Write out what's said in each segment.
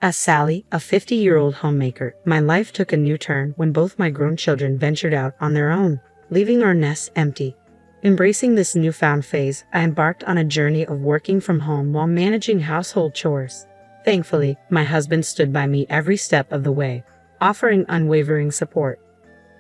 As Sally, a 50-year-old homemaker, my life took a new turn when both my grown children ventured out on their own, leaving our nest empty. Embracing this newfound phase, I embarked on a journey of working from home while managing household chores. Thankfully, my husband stood by me every step of the way, offering unwavering support.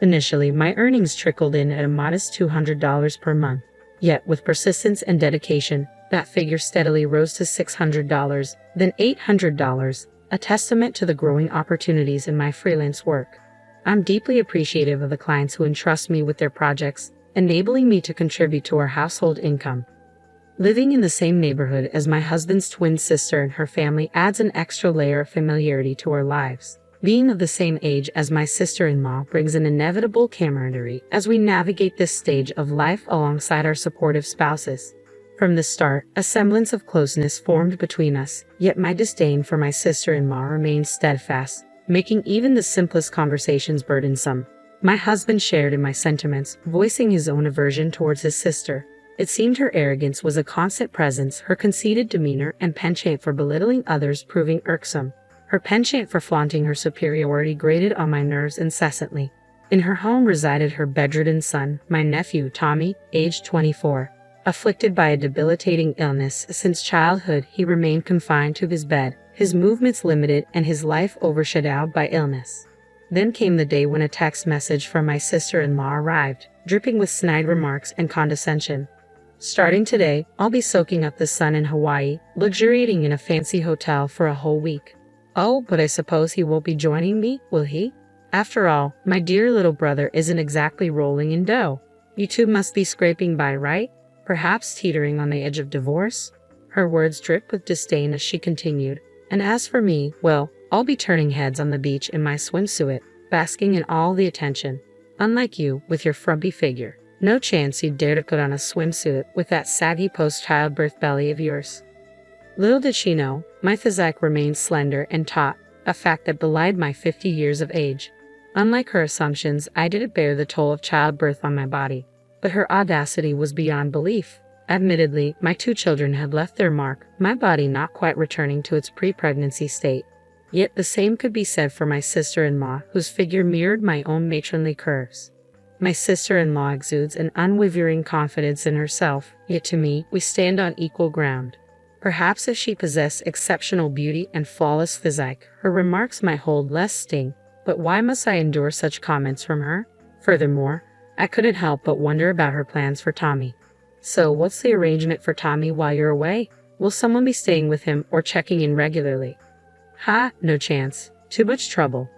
Initially, my earnings trickled in at a modest $200 per month. Yet, with persistence and dedication, that figure steadily rose to $600, then $800, a testament to the growing opportunities in my freelance work. I'm deeply appreciative of the clients who entrust me with their projects, enabling me to contribute to our household income. Living in the same neighborhood as my husband's twin sister and her family adds an extra layer of familiarity to our lives. Being of the same age as my sister-in-law brings an inevitable camaraderie as we navigate this stage of life alongside our supportive spouses. From the start, a semblance of closeness formed between us, yet my disdain for my sister-in-law remained steadfast, making even the simplest conversations burdensome. My husband shared in my sentiments, voicing his own aversion towards his sister. It seemed her arrogance was a constant presence, her conceited demeanor and penchant for belittling others proving irksome. Her penchant for flaunting her superiority grated on my nerves incessantly. In her home resided her bedridden son, my nephew Tommy, aged 24. Afflicted by a debilitating illness since childhood, he remained confined to his bed, his movements limited and his life overshadowed by illness. Then came the day when a text message from my sister-in-law arrived, dripping with snide remarks and condescension. "Starting today, I'll be soaking up the sun in Hawaii, luxuriating in a fancy hotel for a whole week. Oh, but I suppose he won't be joining me, will he? After all, my dear little brother isn't exactly rolling in dough. You two must be scraping by, right? Perhaps teetering on the edge of divorce?" Her words dripped with disdain as she continued. "And as for me, well, I'll be turning heads on the beach in my swimsuit, basking in all the attention. Unlike you, with your frumpy figure. No chance you'd dare to put on a swimsuit with that saggy post-childbirth belly of yours." Little did she know, my physique remained slender and taut, a fact that belied my 50 years of age. Unlike her assumptions, I didn't bear the toll of childbirth on my body. But her audacity was beyond belief. Admittedly, my 2 children had left their mark, my body not quite returning to its pre-pregnancy state. Yet the same could be said for my sister-in-law, whose figure mirrored my own matronly curves. My sister-in-law exudes an unwavering confidence in herself, yet to me, we stand on equal ground. Perhaps if she possessed exceptional beauty and flawless physique, her remarks might hold less sting, but why must I endure such comments from her? Furthermore, I couldn't help but wonder about her plans for Tommy. "So what's the arrangement for Tommy while you're away? Will someone be staying with him or checking in regularly?" "Ha, no chance. Too much trouble.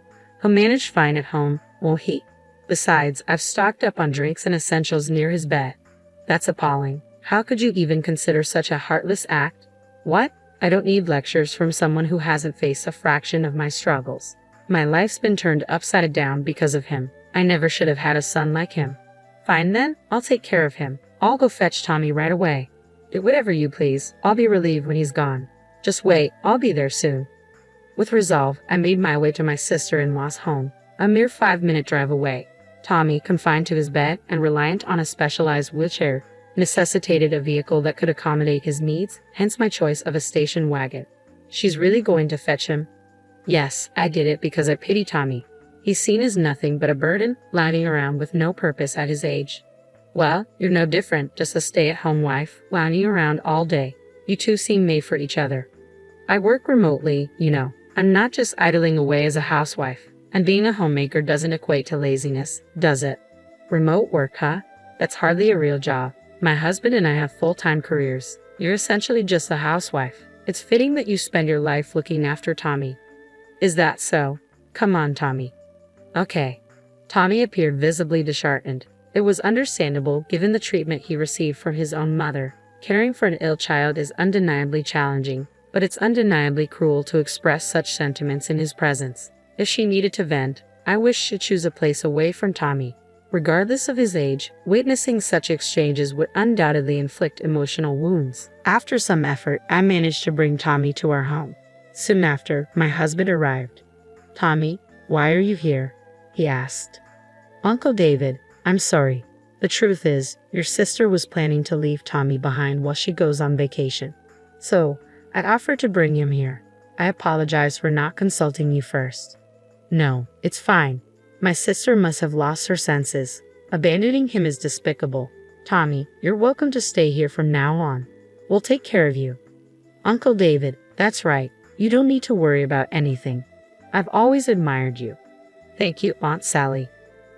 He'll manage fine at home, won't he? Besides, I've stocked up on drinks and essentials near his bed." "That's appalling. How could you even consider such a heartless act?" "What? I don't need lectures from someone who hasn't faced a fraction of my struggles. My life's been turned upside down because of him. I never should have had a son like him." "Fine then, I'll take care of him. I'll go fetch Tommy right away." "Do whatever you please. I'll be relieved when he's gone. Just wait, I'll be there soon." With resolve, I made my way to my sister-in-law's home, a mere 5-minute drive away. Tommy, confined to his bed and reliant on a specialized wheelchair, necessitated a vehicle that could accommodate his needs, hence my choice of a station wagon. "She's really going to fetch him?" "Yes, I did it because I pity Tommy. He's seen as nothing but a burden, lounging around with no purpose at his age." "Well, you're no different, just a stay-at-home wife, lounging around all day. You two seem made for each other." "I work remotely, you know. I'm not just idling away as a housewife. And being a homemaker doesn't equate to laziness, does it?" "Remote work, huh? That's hardly a real job. My husband and I have full-time careers. You're essentially just a housewife. It's fitting that you spend your life looking after Tommy." "Is that so? Come on, Tommy." "Okay." Tommy appeared visibly disheartened. It was understandable given the treatment he received from his own mother. Caring for an ill child is undeniably challenging, but it's undeniably cruel to express such sentiments in his presence. If she needed to vent, I wished she'd choose a place away from Tommy. Regardless of his age, witnessing such exchanges would undoubtedly inflict emotional wounds. After some effort, I managed to bring Tommy to our home. Soon after, my husband arrived. "Tommy, why are you here?" he asked. "Uncle David, I'm sorry. The truth is, your sister was planning to leave Tommy behind while she goes on vacation. So, I offered to bring him here. I apologize for not consulting you first. No, it's fine. My sister must have lost her senses. Abandoning him is despicable. Tommy, you're welcome to stay here from now on. We'll take care of you. Uncle David, that's right. You don't need to worry about anything. I've always admired you. Thank you, Aunt Sally.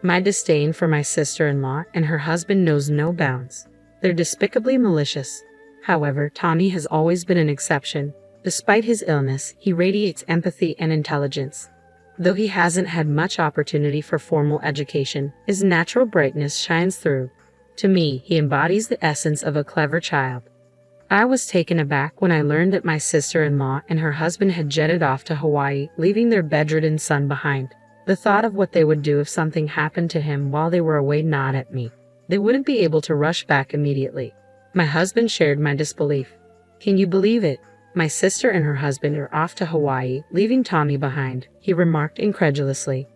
My disdain for my sister-in-law and her husband knows no bounds. They're despicably malicious. However, Tommy has always been an exception. Despite his illness, he radiates empathy and intelligence. Though he hasn't had much opportunity for formal education, his natural brightness shines through. To me, he embodies the essence of a clever child. I was taken aback when I learned that my sister-in-law and her husband had jetted off to Hawaii, leaving their bedridden son behind. The thought of what they would do if something happened to him while they were away gnawed at me. They wouldn't be able to rush back immediately. My husband shared my disbelief. Can you believe it? My sister and her husband are off to Hawaii, leaving Tommy behind, he remarked incredulously.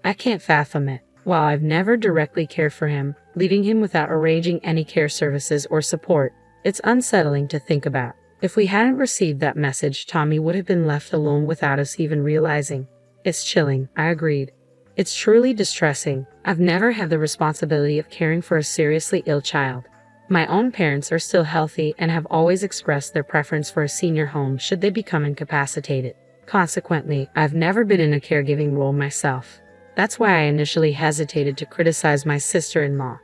I can't fathom it. While I've never directly cared for him, leaving him without arranging any care services or support, it's unsettling to think about. If we hadn't received that message, Tommy would have been left alone without us even realizing. It's chilling, I agreed. It's truly distressing. I've never had the responsibility of caring for a seriously ill child. My own parents are still healthy and have always expressed their preference for a senior home should they become incapacitated. Consequently, I've never been in a caregiving role myself. That's why I initially hesitated to criticize my sister-in-law.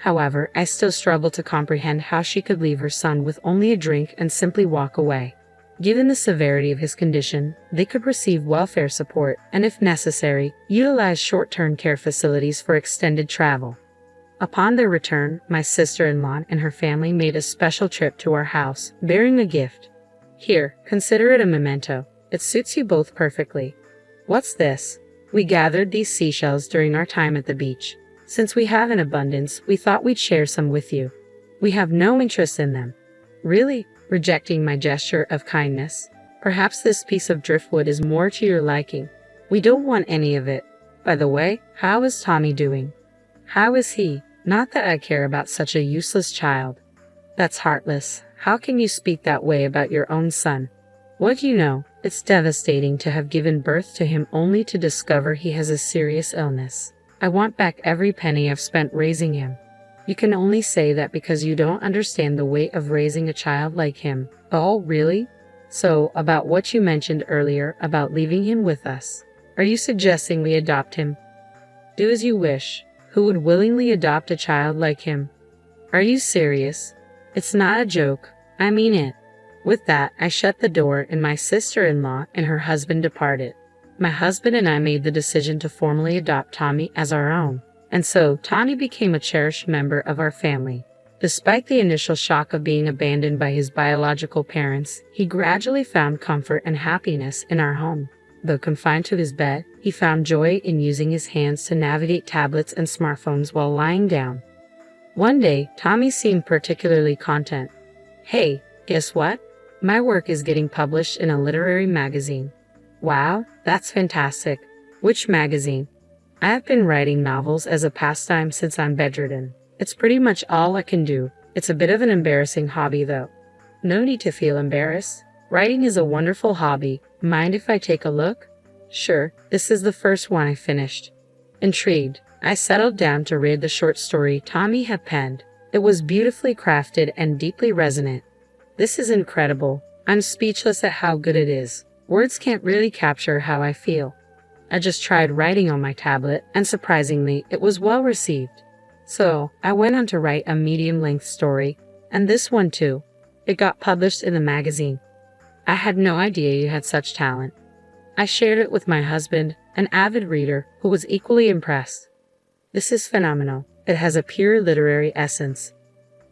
However, I still struggle to comprehend how she could leave her son with only a drink and simply walk away. Given the severity of his condition, they could receive welfare support and, if necessary, utilize short-term care facilities for extended travel. Upon their return, my sister-in-law and her family made a special trip to our house, bearing a gift. Here, consider it a memento. It suits you both perfectly. What's this? We gathered these seashells during our time at the beach. Since we have an abundance, we thought we'd share some with you. We have no interest in them. Really? Rejecting my gesture of kindness. Perhaps this piece of driftwood is more to your liking. We don't want any of it. By the way, how is Tommy doing? How is he? Not that I care about such a useless child. That's heartless. How can you speak that way about your own son? What do you know? It's devastating to have given birth to him only to discover he has a serious illness. I want back every penny I've spent raising him. You can only say that because you don't understand the weight of raising a child like him. Oh, really? So, about what you mentioned earlier about leaving him with us. Are you suggesting we adopt him? Do as you wish. Who would willingly adopt a child like him? Are you serious? It's not a joke. I mean it. With that, I shut the door and my sister-in-law and her husband departed. My husband and I made the decision to formally adopt Tommy as our own. And so, Tommy became a cherished member of our family. Despite the initial shock of being abandoned by his biological parents, he gradually found comfort and happiness in our home. Though confined to his bed, he found joy in using his hands to navigate tablets and smartphones while lying down. One day, Tommy seemed particularly content. Hey, guess what? My work is getting published in a literary magazine. Wow, that's fantastic. Which magazine? I have been writing novels as a pastime since I'm bedridden. It's pretty much all I can do. It's a bit of an embarrassing hobby though. No need to feel embarrassed. Writing is a wonderful hobby. Mind if I take a look? Sure, this is the first one I finished. Intrigued, I settled down to read the short story Tommy had penned. It was beautifully crafted and deeply resonant. This is incredible. I'm speechless at how good it is. Words can't really capture how I feel. I just tried writing on my tablet, and surprisingly, it was well received. So, I went on to write a medium-length story, and this one too. It got published in the magazine. I had no idea you had such talent. I shared it with my husband, an avid reader, who was equally impressed. This is phenomenal. It has a pure literary essence.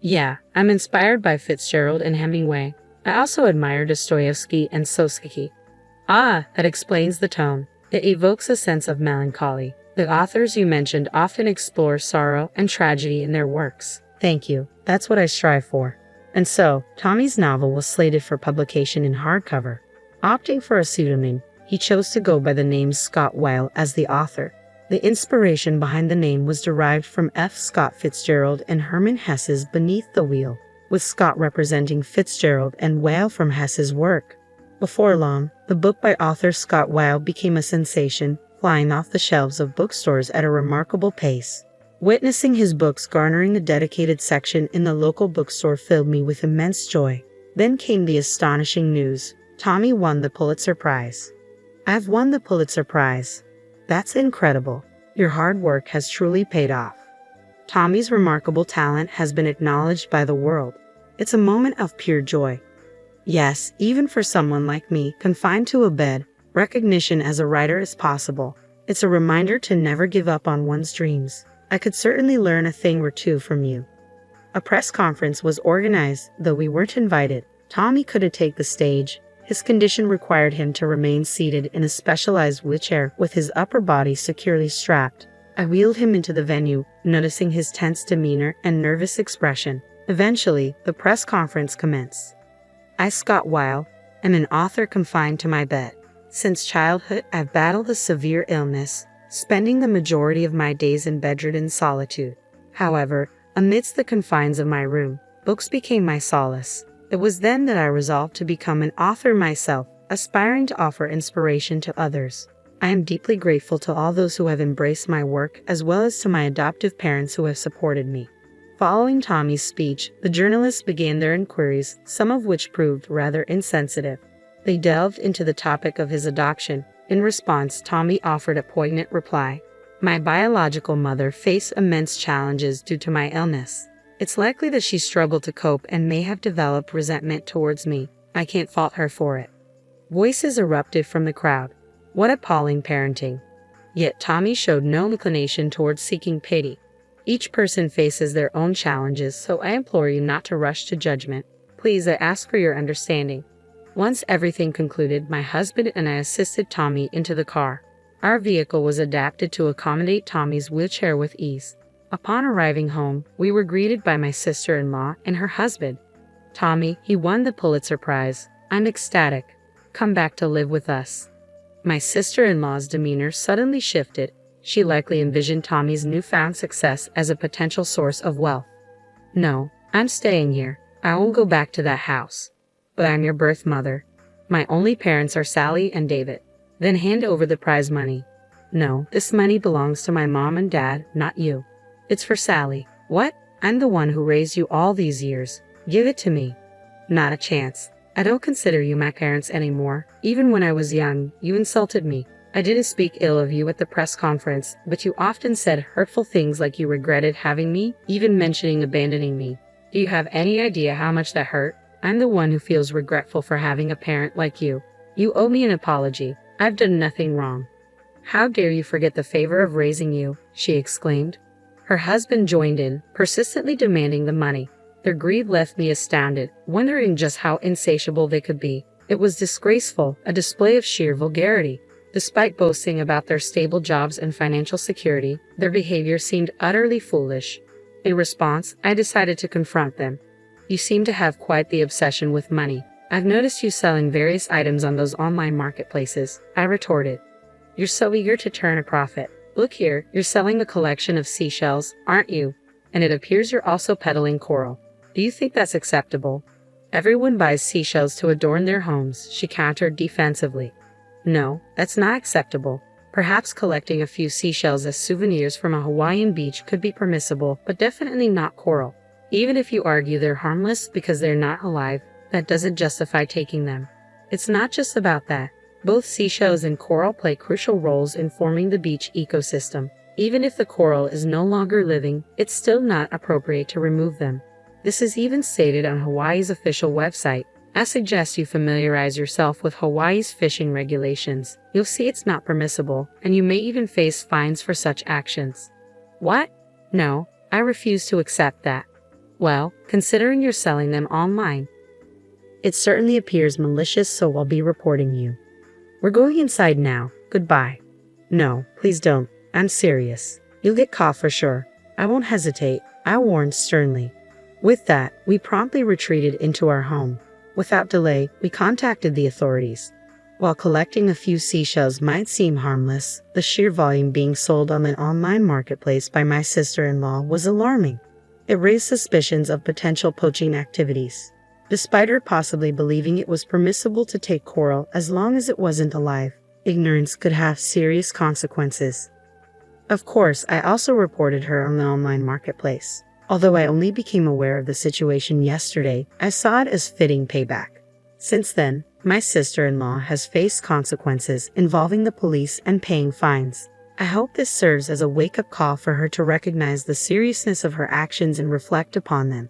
Yeah, I'm inspired by Fitzgerald and Hemingway. I also admire Dostoevsky and Soseki. Ah, that explains the tone. It evokes a sense of melancholy. The authors you mentioned often explore sorrow and tragedy in their works. Thank you. That's what I strive for. And so, Tommy's novel was slated for publication in hardcover. Opting for a pseudonym, he chose to go by the name Scott Weil as the author. The inspiration behind the name was derived from F. Scott Fitzgerald and Hermann Hesse's Beneath the Wheel, with Scott representing Fitzgerald and Weil from Hesse's work. Before long, The book by author Scott Weil became a sensation, flying off the shelves of bookstores at a remarkable pace. Witnessing his books garnering a dedicated section in the local bookstore filled me with immense joy. Then came the astonishing news. Tommy won the Pulitzer Prize. I've won the Pulitzer Prize. That's incredible. Your hard work has truly paid off. Tommy's remarkable talent has been acknowledged by the world. It's a moment of pure joy. Yes, even for someone like me, confined to a bed, recognition as a writer is possible. It's a reminder to never give up on one's dreams. I could certainly learn a thing or two from you. A press conference was organized, though we weren't invited. Tommy couldn't take the stage. His condition required him to remain seated in a specialized wheelchair with his upper body securely strapped. I wheeled him into the venue, noticing his tense demeanor and nervous expression. Eventually, the press conference commenced. I, Scott Weil, am an author confined to my bed. Since childhood, I've battled a severe illness, spending the majority of my days in bedridden solitude. However, amidst the confines of my room, books became my solace. It was then that I resolved to become an author myself, aspiring to offer inspiration to others. I am deeply grateful to all those who have embraced my work, as well as to my adoptive parents who have supported me. Following Tommy's speech, the journalists began their inquiries, some of which proved rather insensitive. They delved into the topic of his adoption. In response, Tommy offered a poignant reply. My biological mother faced immense challenges due to my illness. It's likely that she struggled to cope and may have developed resentment towards me. I can't fault her for it. Voices erupted from the crowd. What appalling parenting. Yet Tommy showed no inclination towards seeking pity. Each person faces their own challenges, so I implore you not to rush to judgment. Please, I ask for your understanding. Once everything concluded, my husband and I assisted Tommy into the car. Our vehicle was adapted to accommodate Tommy's wheelchair with ease. Upon arriving home, we were greeted by my sister-in-law and her husband. Tommy, he won the Pulitzer Prize. I'm ecstatic. Come back to live with us. My sister-in-law's demeanor suddenly shifted. She likely envisioned Tommy's newfound success as a potential source of wealth. No, I'm staying here. I won't go back to that house. But I'm your birth mother. My only parents are Sally and David. Then hand over the prize money. No, this money belongs to my mom and dad, not you. It's for Sally. What? I'm the one who raised you all these years. Give it to me. Not a chance. I don't consider you my parents anymore. Even when I was young, you insulted me. I didn't speak ill of you at the press conference, but you often said hurtful things like you regretted having me, even mentioning abandoning me. Do you have any idea how much that hurt? I'm the one who feels regretful for having a parent like you. You owe me an apology. I've done nothing wrong. How dare you forget the favor of raising you, she exclaimed. Her husband joined in, persistently demanding the money. Their greed left me astounded, wondering just how insatiable they could be. It was disgraceful, a display of sheer vulgarity. Despite boasting about their stable jobs and financial security, their behavior seemed utterly foolish. In response, I decided to confront them. You seem to have quite the obsession with money. I've noticed you selling various items on those online marketplaces, I retorted. You're so eager to turn a profit. Look here, you're selling a collection of seashells, aren't you? And it appears you're also peddling coral. Do you think that's acceptable? Everyone buys seashells to adorn their homes, she countered defensively. No, that's not acceptable. Perhaps collecting a few seashells as souvenirs from a Hawaiian beach could be permissible, but definitely not coral. Even if you argue they're harmless because they're not alive, that doesn't justify taking them. It's not just about that. Both seashells and coral play crucial roles in forming the beach ecosystem. Even if the coral is no longer living, it's still not appropriate to remove them. This is even stated on Hawaii's official website. I suggest you familiarize yourself with Hawaii's fishing regulations. You'll see it's not permissible, and you may even face fines for such actions. What? No, I refuse to accept that. Well, considering you're selling them online, it certainly appears malicious, so I'll be reporting you. We're going inside now. Goodbye. No, please don't. I'm serious. You'll get caught for sure. I won't hesitate, I warned sternly. With that, we promptly retreated into our home. Without delay, we contacted the authorities. While collecting a few seashells might seem harmless, the sheer volume being sold on the online marketplace by my sister-in-law was alarming. It raised suspicions of potential poaching activities. despite her possibly believing it was permissible to take Coral as long as it wasn't alive. Ignorance could have serious consequences. Of course, I also reported her on the online marketplace. Although I only became aware of the situation yesterday, I saw it as fitting payback. Since then, my sister-in-law has faced consequences involving the police and paying fines. I hope this serves as a wake-up call for her to recognize the seriousness of her actions and reflect upon them.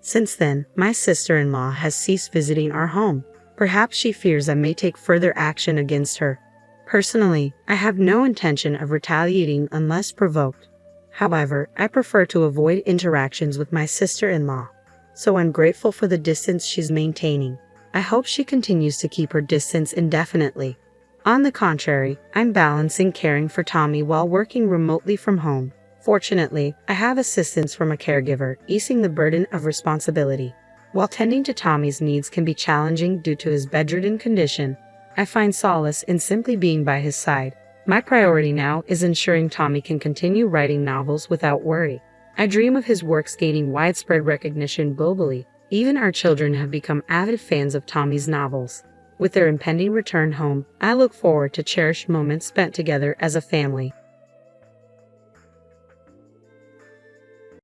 Since then, my sister-in-law has ceased visiting our home. Perhaps she fears I may take further action against her. Personally, I have no intention of retaliating unless provoked. However, I prefer to avoid interactions with my sister-in-law, so I'm grateful for the distance she's maintaining. I hope she continues to keep her distance indefinitely. On the contrary, I'm balancing caring for Tommy while working remotely from home. Fortunately, I have assistance from a caregiver, easing the burden of responsibility. While tending to Tommy's needs can be challenging due to his bedridden condition, I find solace in simply being by his side. My priority now is ensuring Tommy can continue writing novels without worry. I dream of his works gaining widespread recognition globally. Even our children have become avid fans of Tommy's novels. With their impending return home, I look forward to cherished moments spent together as a family.